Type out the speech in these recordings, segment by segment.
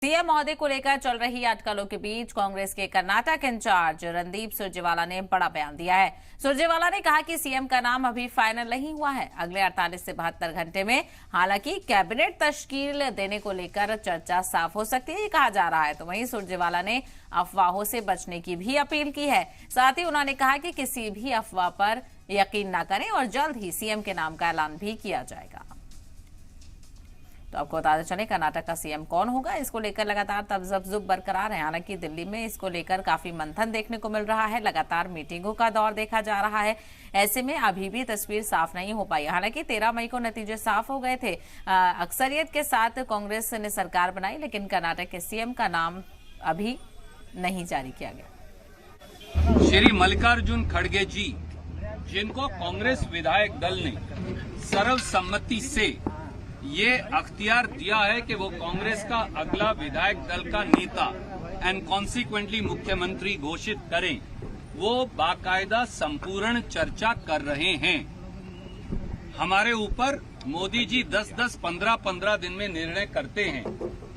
CM महोदय को लेकर चल रही अटकलों के बीच कांग्रेस के कर्नाटक इंचार्ज रणदीप सुरजेवाला ने बड़ा बयान दिया है। सुरजेवाला ने कहा कि सीएम का नाम अभी फाइनल नहीं हुआ है। अगले 48 से 72 घंटे में हालांकि कैबिनेट तश्कील देने को लेकर चर्चा साफ हो सकती है, ये कहा जा रहा है। तो वहीं सुरजेवाला ने अफवाहों से बचने की भी अपील की है। साथ ही उन्होंने कहा कि किसी भी अफवाह पर यकीन न करें और जल्द ही सीएम के नाम का ऐलान भी किया जाएगा। तो आपको बताते चले, कर्नाटक का सीएम कौन होगा, इसको लेकर लगातार तब्ज़ुब बरकरार है। हालांकि दिल्ली में इसको लेकर काफी मंथन देखने को मिल रहा है, लगातार मीटिंगों का दौर देखा जा रहा है। ऐसे में अभी भी तस्वीर साफ नहीं हो पाई। हालांकि 13 मई को नतीजे साफ हो गए थे। अक्सरियत के साथ कांग्रेस ने सरकार बनाई, लेकिन कर्नाटक के सीएम का नाम अभी नहीं जारी किया गया। श्री मल्लिकार्जुन खड़गे जी, जिनको कांग्रेस विधायक दल ने सर्वसम्मति से ये अख्तियार दिया है कि वो कांग्रेस का अगला विधायक दल का नेता एंड कॉन्सिक्वेंटली मुख्यमंत्री घोषित करें, वो बाकायदा संपूर्ण चर्चा कर रहे हैं। हमारे ऊपर मोदी जी 10-10, 15-15 दिन में निर्णय करते हैं।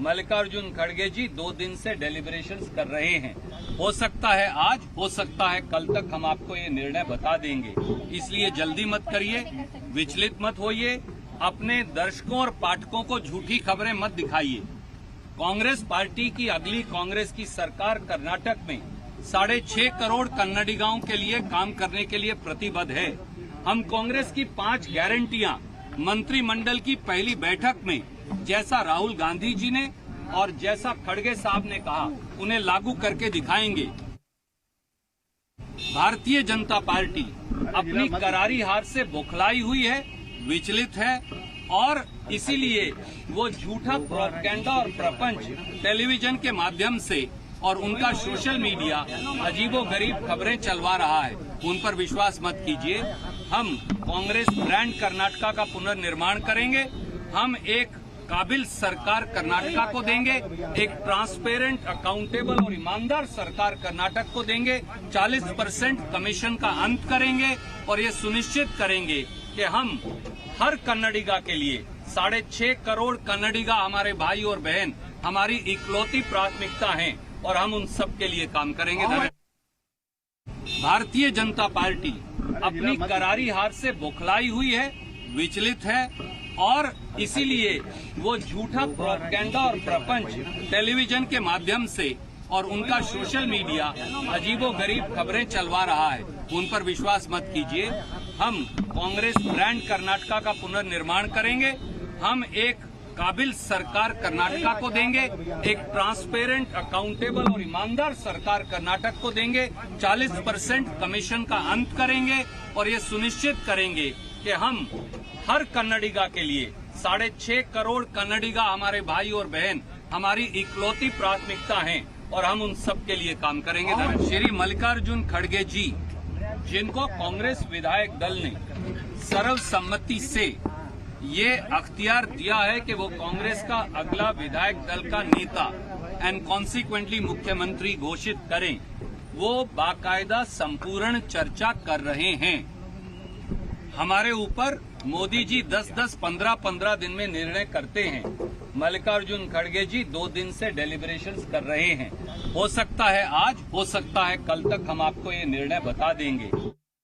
मल्लिकार्जुन खड़गे जी 2 दिन से डेलिब्रेशंस कर रहे हैं। हो सकता है आज, हो सकता है कल तक हम आपको ये निर्णय बता देंगे। इसलिए जल्दी मत करिए, विचलित मत होइए, अपने दर्शकों और पाठकों को झूठी खबरें मत दिखाइए। कांग्रेस पार्टी की अगली कांग्रेस की सरकार कर्नाटक में 6.5 करोड़ कन्नडिगाओं के लिए काम करने के लिए प्रतिबद्ध है। हम कांग्रेस की 5 गारंटियां मंत्रिमंडल की पहली बैठक में, जैसा राहुल गांधी जी ने और जैसा खड़गे साहब ने कहा, उन्हें लागू करके दिखाएंगे। भारतीय जनता पार्टी अपनी करारी हार से बौखलाई हुई है, विचलित है, और इसीलिए वो झूठा प्रोपेगेंडा और प्रपंच टेलीविजन के माध्यम से और उनका सोशल मीडिया अजीबोगरीब खबरें चलवा रहा है। उन पर विश्वास मत कीजिए। हम कांग्रेस ब्रांड कर्नाटका का पुनर्निर्माण करेंगे। हम एक काबिल सरकार कर्नाटका को देंगे, एक ट्रांसपेरेंट, अकाउंटेबल और ईमानदार सरकार कर्नाटक को देंगे। 40% कमीशन का अंत करेंगे और ये सुनिश्चित करेंगे कि हम हर कन्नडिगा के लिए 6.5 करोड़ कन्नडिगा हमारे भाई और बहन हमारी इकलौती प्राथमिकता हैं और हम उन सब के लिए काम करेंगे। भारतीय जनता पार्टी अपनी करारी हार से बौखलाई हुई है, विचलित है, और इसीलिए वो झूठा प्रोपेगेंडा और प्रपंच टेलीविजन के माध्यम से और उनका सोशल मीडिया अजीबोगरीब खबरें चलवा रहा है। उन पर विश्वास मत कीजिए। हम कांग्रेस ब्रांड कर्नाटका का पुनर्निर्माण करेंगे। हम एक काबिल सरकार कर्नाटका को देंगे, एक ट्रांसपेरेंट, अकाउंटेबल और ईमानदार सरकार कर्नाटक को देंगे। 40% कमीशन का अंत करेंगे और ये सुनिश्चित करेंगे कि हम हर कन्नडिगा के लिए 6.5 करोड़ कन्नडिगा हमारे भाई और बहन हमारी इकलौती प्राथमिकता हैं और हम उन सब के लिए काम करेंगे। श्री मल्लिकार्जुन खड़गे जी, जिनको कांग्रेस विधायक दल ने सर्वसम्मति से ये अख्तियार दिया है कि वो कांग्रेस का अगला विधायक दल का नेता एंड कॉन्सिक्वेंटली मुख्यमंत्री घोषित करें, वो बाकायदा संपूर्ण चर्चा कर रहे हैं। हमारे ऊपर मोदी जी 10-10, 15-15 दिन में निर्णय करते हैं। मल्लिकार्जुन खड़गे जी 2 दिन से डेलिब्रेशंस कर रहे हैं। हो सकता है आज, हो सकता है कल तक हम आपको ये निर्णय बता देंगे।